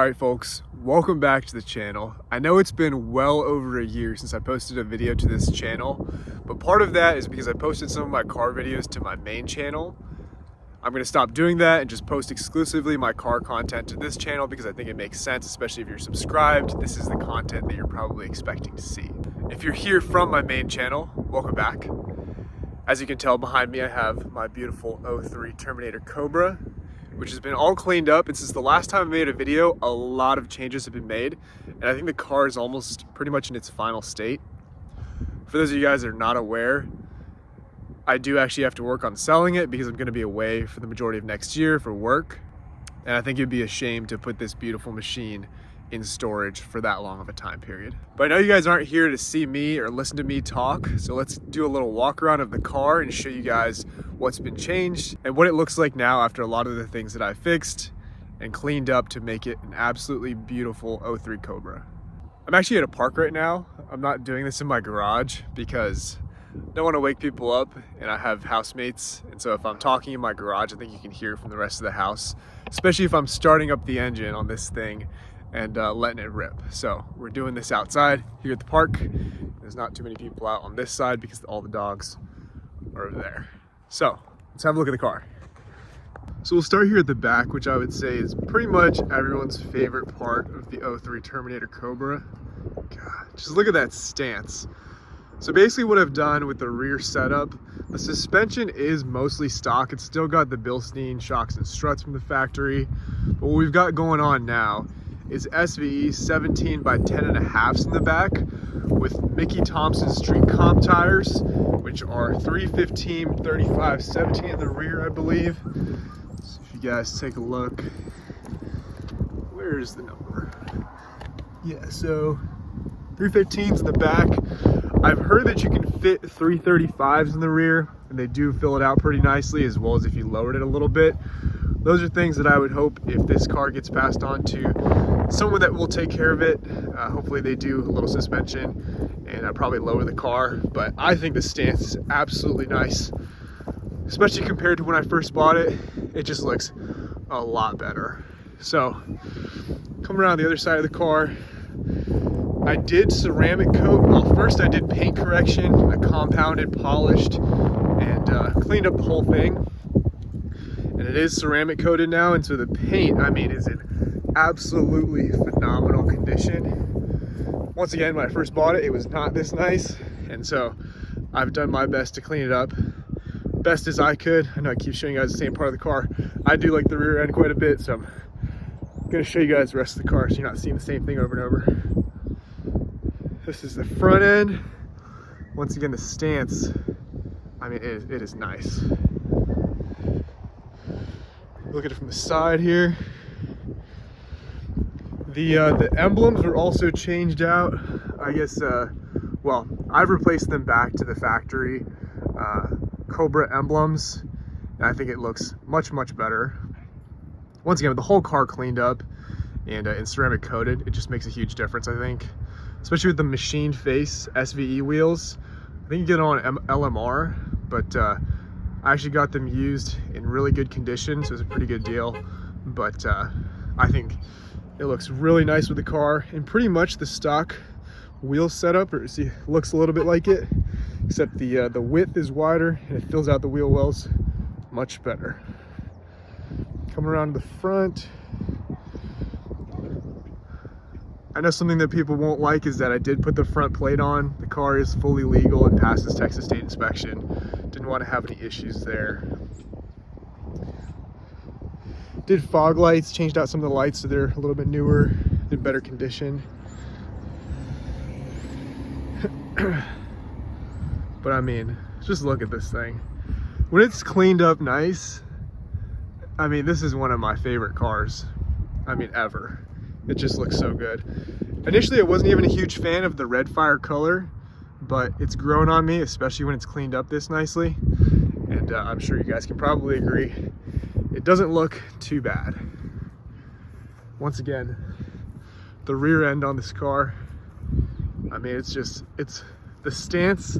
Alright folks, welcome back to the channel. I know it's been well over a year since I posted a video to this channel, but part of that is because I posted some of my car videos to my main channel. I'm going to stop doing that and just post exclusively my car content to this channel because I think it makes sense, especially if you're subscribed. This is the content that you're probably expecting to see. If you're here from my main channel, welcome back. As you can tell behind me, I have my beautiful 03 Terminator Cobra, which has been all cleaned up, and since the last time I made a video, a lot of changes have been made, and I think the car is almost pretty much in its final state. For those of you guys that are not aware, I do actually have to work on selling it because I'm going to be away for the majority of next year for work, and I think it'd be a shame to put this beautiful machine in storage for that long of a time period. But I know you guys aren't here to see me or listen to me talk, so let's do a little walk around of the car and show you guys what's been changed and what it looks like now after a lot of the things that I fixed and cleaned up to make it an absolutely beautiful 03 Cobra. I'm actually at a park right now. I'm not doing this in my garage because I don't want to wake people up, and I have housemates, and so if I'm talking in my garage, I think you can hear from the rest of the house, especially if I'm starting up the engine on this thing and letting it rip. So we're doing this outside here at the park. There's not too many people out on this side because all the dogs are over there. So let's have a look at the car. So we'll start here at the back, which I would say is pretty much everyone's favorite part of the 03 Terminator Cobra. God, just look at that stance. So basically what I've done with the rear setup, the suspension is mostly stock. It's still got the Bilstein shocks and struts from the factory. But what we've got going on now is SVE 17 by 10.5s in the back with Mickey Thompson Street Comp tires, which are 315, 35, 17 in the rear, I believe. So if you guys take a look, where's the number? Yeah, so 315s in the back. I've heard that you can fit 335s in the rear, and they do fill it out pretty nicely, as well as if you lowered it a little bit. Those are things that I would hope if this car gets passed on to someone that will take care of it. Hopefully they do a little suspension and probably lower the car. But I think the stance is absolutely nice, especially compared to when I first bought it. It just looks a lot better. So coming around the other side of the car, I did ceramic coat. Well, first I did paint correction. I compounded, polished, and cleaned up the whole thing. And it is ceramic coated now, and so the paint, I mean, is in absolutely phenomenal condition. Once again, when I first bought it, it was not this nice, and so I've done my best to clean it up best as I could. I know I keep showing you guys the same part of the car. I do like the rear end quite a bit, so I'm gonna show you guys the rest of the car so you're not seeing the same thing over and over. This is the front end. Once again, the stance, I mean, it is nice. Look at it from the side here. The emblems are also changed out. I guess, well, I've replaced them back to the factory Cobra emblems, and I think it looks much, much better. Once again, with the whole car cleaned up and ceramic coated, it just makes a huge difference, I think. Especially with the machined face SVE wheels. I think you get it on LMR, but I actually got them used in really good condition, so it's a pretty good deal. But I think it looks really nice with the car, and pretty much the stock wheel setup, or see, looks a little bit like it, except the width is wider and it fills out the wheel wells much better. Coming around to the front, I know something that people won't like is that I did put the front plate on. The car is fully legal and passes Texas state inspection. Didn't want to have any issues there. Did fog lights, changed out some of the lights so they're a little bit newer, in better condition. But I mean, just look at this thing. When it's cleaned up nice, I mean, this is one of my favorite cars, I mean, ever. It just looks so good. Initially, I wasn't even a huge fan of the red fire color, but it's grown on me, especially when it's cleaned up this nicely. And I'm sure you guys can probably agree, it doesn't look too bad. Once again, the rear end on this car, I mean, it's the stance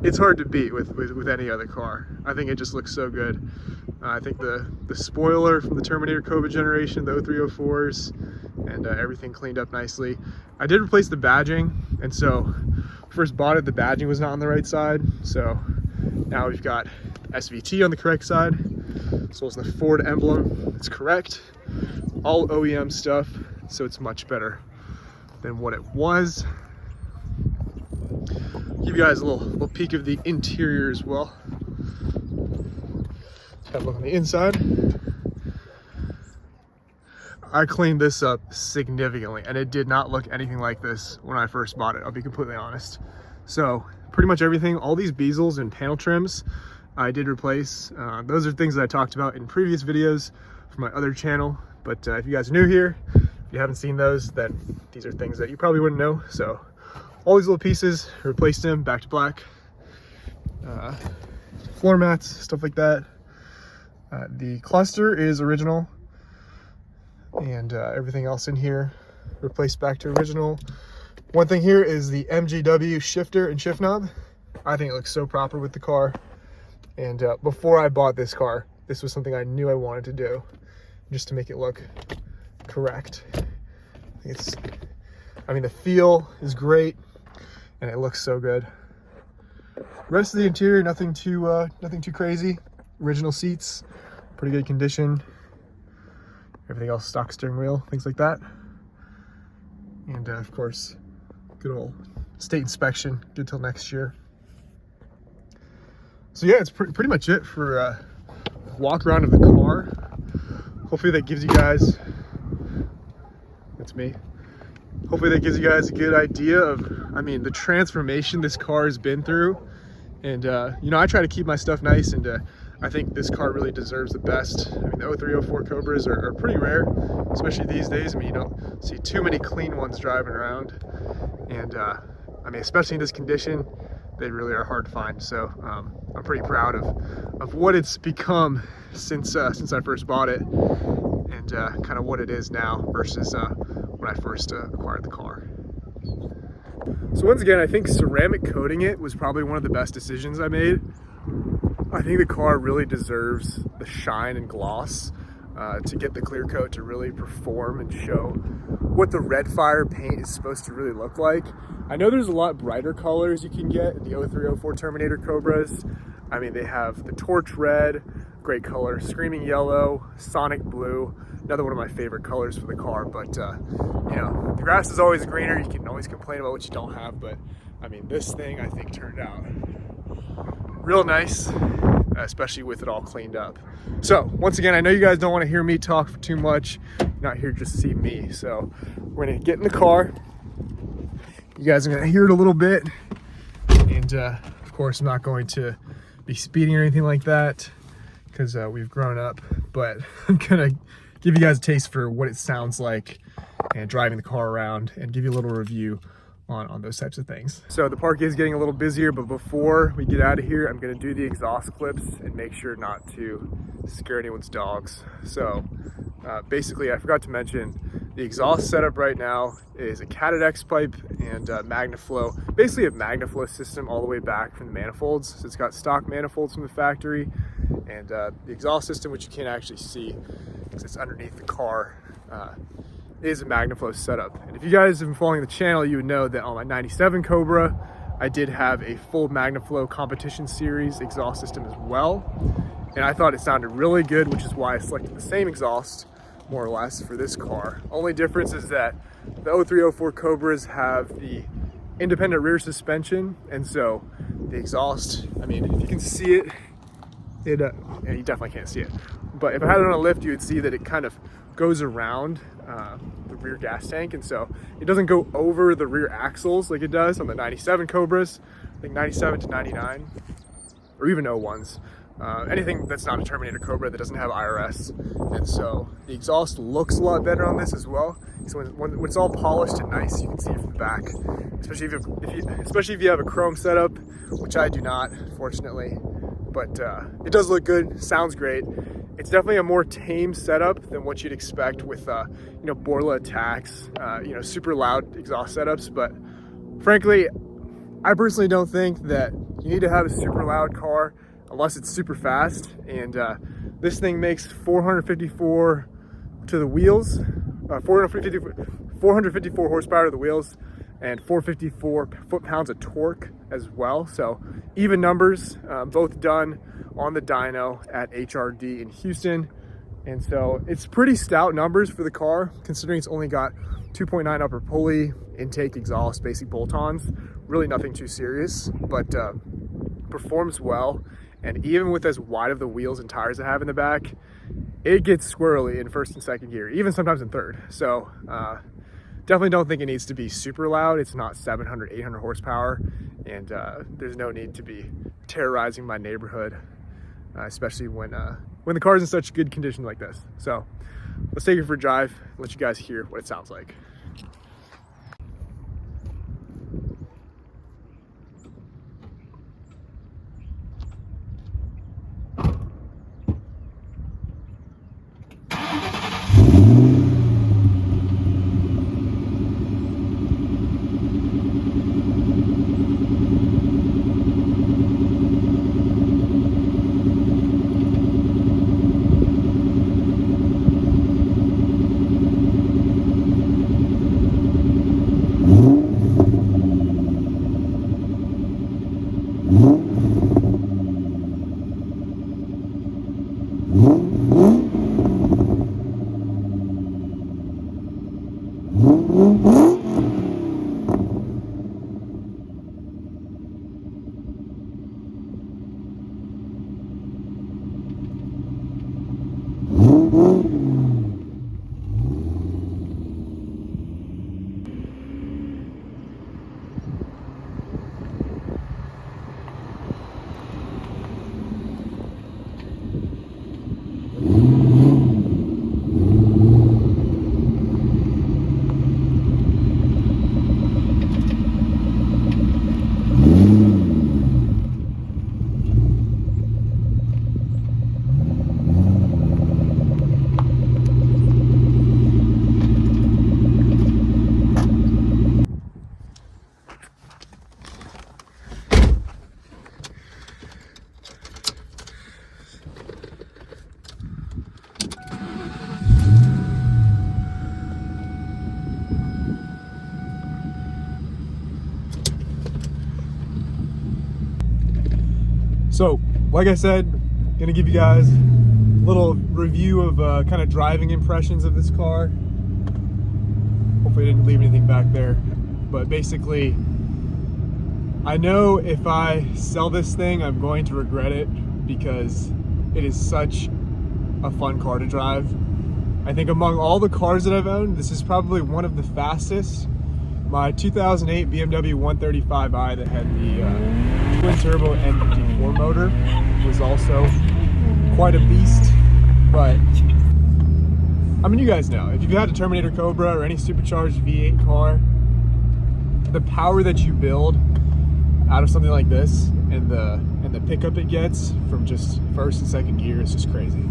it's hard to beat with any other car. I think it just looks so good. I think the spoiler from the Terminator Cobra generation, the 0304s, and everything cleaned up nicely. I did replace the badging, and so first bought it, the badging was not on the right side, so now we've got SVT on the correct side, as well as the Ford emblem. It's correct, all OEM stuff, so it's much better than what it was. Give you guys a little peek of the interior as well. Let's have a look on the inside. I cleaned this up significantly, and it did not look anything like this when I first bought it, I'll be completely honest. So pretty much everything, all these bezels and panel trims, I did replace. Those are things that I talked about in previous videos for my other channel. But if you guys are new here, if you haven't seen those, then these are things that you probably wouldn't know. So all these little pieces, replaced them back to black. Floor mats, stuff like that. The cluster is original, and everything else in here replaced back to original. One thing here is the MGW shifter and shift knob. I think it looks so proper with the car. And before I bought this car, this was something I knew I wanted to do, just to make it look correct. I mean, the feel is great, and it looks so good. Rest of the interior, nothing too crazy. Original seats, pretty good condition. Everything else, stock steering wheel, things like that. And of course, good old state inspection, good till next year. So yeah, it's pretty much it for a walk around of the car. Hopefully that gives you guys, that's me. Hopefully that gives you guys a good idea of, I mean, the transformation this car has been through. And you know, I try to keep my stuff nice, and I think this car really deserves the best. I mean, the 0304 Cobras are pretty rare, especially these days. I mean, you don't see too many clean ones driving around. And I mean, especially in this condition, they really are hard to find. So I'm pretty proud of what it's become since I first bought it, and kind of what it is now versus when I first acquired the car. So once again, I think ceramic coating it was probably one of the best decisions I made. I think the car really deserves the shine and gloss to get the clear coat to really perform and show what the red fire paint is supposed to really look like. I know there's a lot brighter colors you can get in the 0304 Terminator Cobras. I mean, they have the torch red, great color, screaming yellow, sonic blue, another one of my favorite colors for the car. But you know, the grass is always greener. You can always complain about what you don't have, but I mean, this thing I think turned out real nice, especially with it all cleaned up. So once again, I know you guys don't want to hear me talk for too much. You're not here just to see me. So we're gonna get in the car. You guys are gonna hear it a little bit, and of course I'm not going to be speeding or anything like that because we've grown up, but I'm gonna give you guys a taste for what it sounds like and driving the car around, and give you a little review on those types of things. So the park is getting a little busier, but before we get out of here, I'm gonna do the exhaust clips and make sure not to scare anyone's dogs. So basically, I forgot to mention, the exhaust setup right now is a Cat X pipe and MagnaFlow, basically a MagnaFlow system all the way back from the manifolds. So it's got stock manifolds from the factory, and the exhaust system, which you can't actually see because it's underneath the car, is a MagnaFlow setup. And if you guys have been following the channel, you would know that on my 97 Cobra, I did have a full MagnaFlow competition series exhaust system as well. And I thought it sounded really good, which is why I selected the same exhaust, more or less, for this car. Only difference is that the 0304 Cobras have the independent rear suspension, and so the exhaust, I mean, if you can see it, yeah, you definitely can't see it. But if I had it on a lift, you would see that it kind of goes around the rear gas tank, and so it doesn't go over the rear axles like it does on the 97 Cobras. I think 97 to 99, or even 01s. Anything that's not a Terminator Cobra that doesn't have IRS. And so the exhaust looks a lot better on this as well. So when it's all polished and nice, you can see it from the back. Especially if you have a chrome setup, which I do not, fortunately. But it does look good, sounds great. It's definitely a more tame setup than what you'd expect with you know, Borla attacks, you know, super loud exhaust setups. But frankly, I personally don't think that You need to have a super loud car unless it's super fast. And this thing makes 454 to the wheels, 454 horsepower to the wheels, and 454 foot-pounds of torque as well. So even numbers, both done on the dyno at HRD in Houston. And so it's pretty stout numbers for the car, considering it's only got 2.9 upper pulley, intake, exhaust, basic bolt-ons. Really nothing too serious, but performs well. And even with as wide of the wheels and tires I have in the back, it gets squirrely in first and second gear, even sometimes in third. So definitely don't think it needs to be super loud. It's not 700, 800 horsepower, and there's no need to be terrorizing my neighborhood, especially when the car's in such good condition like this. So let's take it for a drive, let you guys hear what it sounds like. So, like I said, gonna give you guys a little review of kind of driving impressions of this car. Hopefully I didn't leave anything back there. But basically, I know if I sell this thing, I'm going to regret it because it is such a fun car to drive. I think among all the cars that I've owned, this is probably one of the fastest. My 2008 BMW 135i that had the twin turbo N54 motor was also quite a beast. But I mean, you guys know, if you've had a Terminator Cobra or any supercharged V8 car, the power that you build out of something like this and the pickup it gets from just first and second gear is just crazy.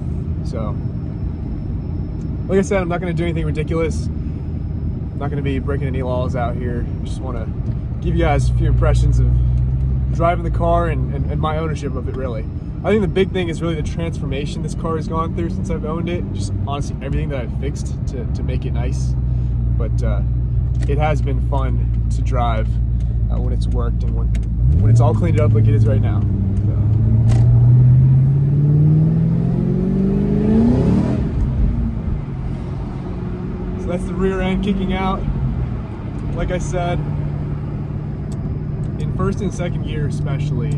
So, like I said, I'm not going to do anything ridiculous. I'm not going to be breaking any laws out here. I just want to give you guys a few impressions of driving the car and my ownership of it, really. I think the big thing is really the transformation this car has gone through since I've owned it. Just honestly everything that I've fixed to make it nice. But it has been fun to drive when it's worked and when it's all cleaned up like it is right now. So that's the rear end kicking out. Like I said, in first and second gear especially,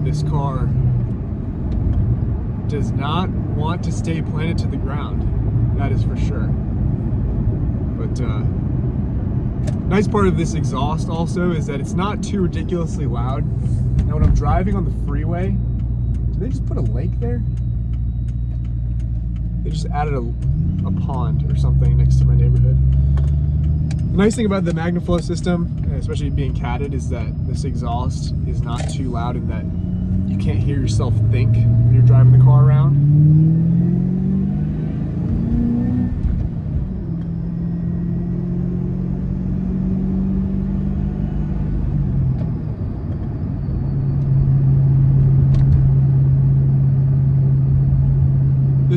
this car does not want to stay planted to the ground. That is for sure. But nice part of this exhaust also is that it's not too ridiculously loud. Now when I'm driving on the freeway, did they just put a lake there? They just added a pond or something next to my neighborhood. The nice thing about the MagnaFlow system, especially being catted, is that this exhaust is not too loud and that you can't hear yourself think when you're driving the car around.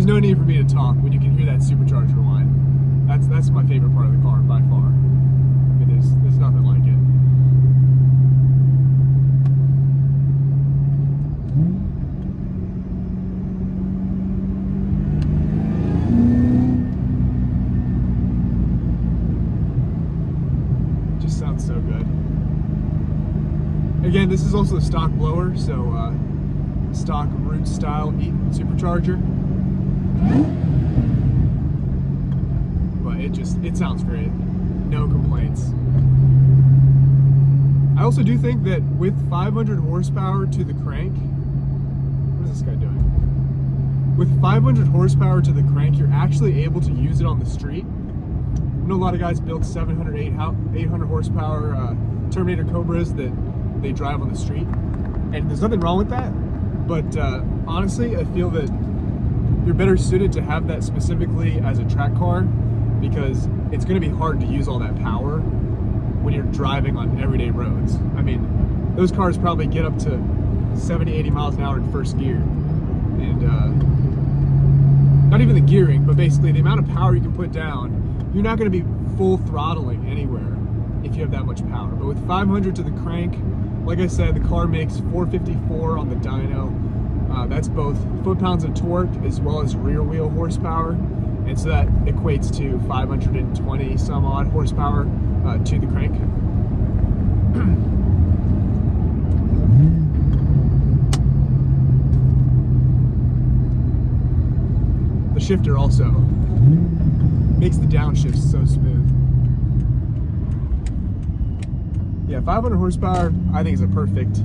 there's no need for me to talk when you can hear that supercharger line. That's my favorite part of the car by far. I mean, there's nothing like it. Just sounds so good. Again, this is also a stock blower, so stock root style Eaton supercharger. But it sounds great. No complaints. I also do think that with 500 horsepower to the crank, what is this guy doing? With 500 horsepower to the crank, you're actually able to use it on the street. I know a lot of guys build 700, 800 horsepower Terminator Cobras that they drive on the street, and there's nothing wrong with that. But honestly, I feel that you're better suited to have that specifically as a track car, because it's going to be hard to use all that power when you're driving on everyday roads. I mean, those cars probably get up to 70, 80 miles an hour in first gear. And not even the gearing, but basically the amount of power you can put down, you're not going to be full throttling anywhere if you have that much power. But with 500 to the crank, like I said, the car makes 454 on the dyno. That's both foot-pounds of torque as well as rear wheel horsepower. And so that equates to 520 some odd horsepower to the crank. The shifter also makes the downshift so smooth. Yeah, 500 horsepower I think is a perfect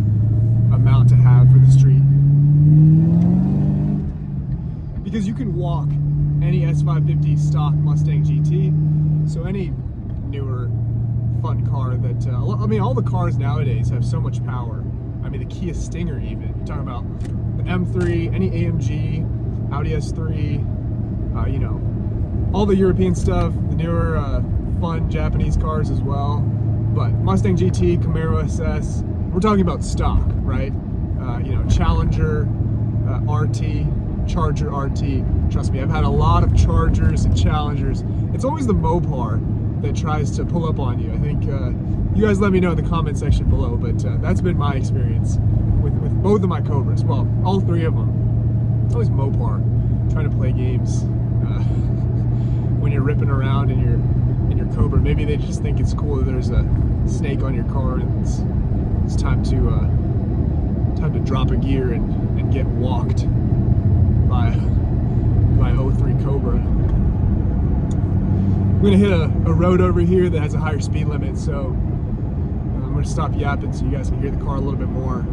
amount to have for the street, because you can walk any S550 stock Mustang GT, so any newer fun car that I mean, all the cars nowadays have so much power. I mean, the Kia Stinger, even you're talking about the M3, any AMG, Audi S3, you know, all the European stuff, the newer fun Japanese cars as well. But Mustang GT, Camaro SS, we're talking about stock, right? You know, Challenger, RT, Charger RT. Trust me, I've had a lot of Chargers and Challengers. It's always the Mopar that tries to pull up on you. I think you guys let me know in the comment section below, but that's been my experience with both of my Cobras. Well, all three of them. It's always Mopar trying to play games when you're ripping around in your Cobra. Maybe they just think it's cool that there's a snake on your car and it's time to drop a gear and get walked by 03 Cobra. I'm gonna hit a road over here that has a higher speed limit, so I'm gonna stop yapping so you guys can hear the car a little bit more.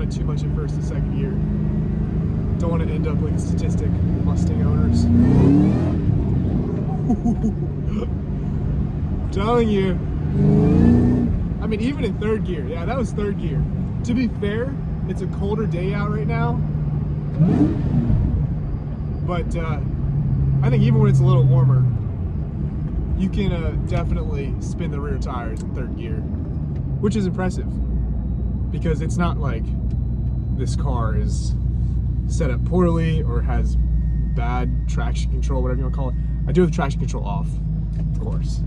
Too much in first and second gear. Don't want to end up like a statistic Mustang owners. I'm telling you. I mean, even in third gear. Yeah, that was third gear. To be fair, it's a colder day out right now. But I think even when it's a little warmer, you can definitely spin the rear tires in third gear, which is impressive, because it's not like this car is set up poorly or has bad traction control, whatever you want to call it. I do have the traction control off, of course.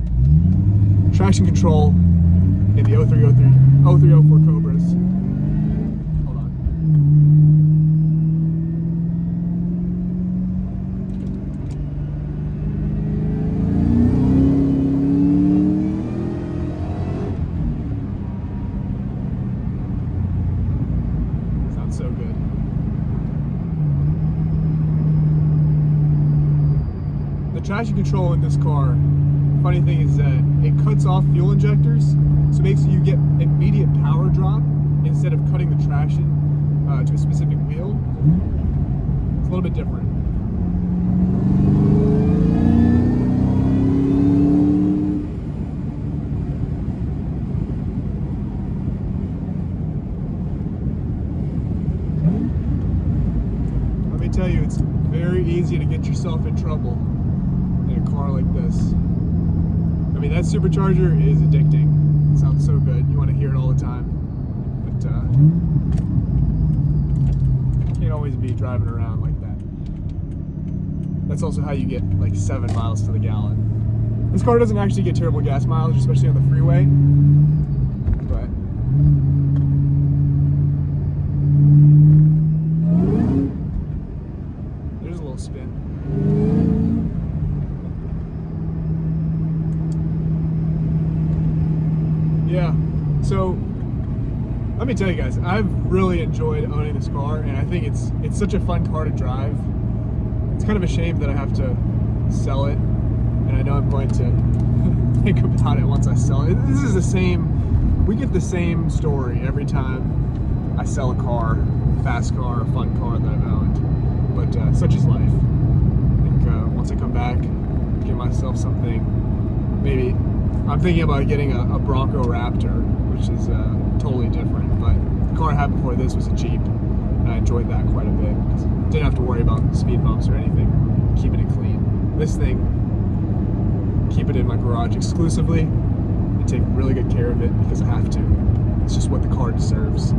Traction control in the 0304 Cobras. Hold on. So good. The traction control in this car, funny thing is that it cuts off fuel injectors, so it makes you get immediate power drop instead of cutting the traction to a specific wheel. It's a little bit different. yourself in trouble in a car like this. I mean, that supercharger is addicting. It sounds so good. You want to hear it all the time. But can't always be driving around like that. That's also how you get like 7 miles to the gallon. This car doesn't actually get terrible gas mileage, especially on the freeway. But there's a little spin. Yeah, so let me tell you guys, I've really enjoyed owning this car, and I think it's such a fun car to drive. It's kind of a shame that I have to sell it, and I know I'm going to think about it once I sell it. This is the same, we get the same story every time I sell a car, a fast car, a fun car that I've owned. But such is life. I think once I come back, get myself something, maybe, I'm thinking about getting a Bronco Raptor, which is totally different, but the car I had before this was a Jeep, and I enjoyed that quite a bit. Didn't have to worry about speed bumps or anything, keeping it clean. This thing, keep it in my garage exclusively and take really good care of it because I have to. It's just what the car deserves.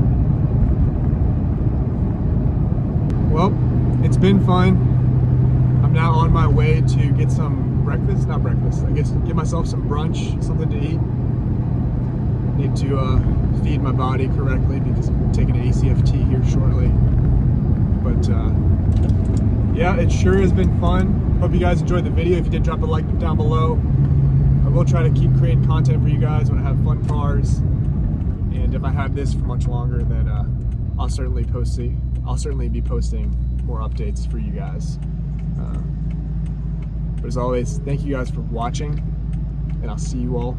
Well, it's been fun. I'm now on my way to get some breakfast, not breakfast, I guess get myself some brunch, something to eat. Need to feed my body correctly because I'm taking an ACFT here shortly. But yeah, it sure has been fun. Hope you guys enjoyed the video. If you did, drop a like down below. I will try to keep creating content for you guys when I have fun cars. And if I have this for much longer, then I'll certainly be posting more updates for you guys. But as always, thank you guys for watching, and I'll see you all.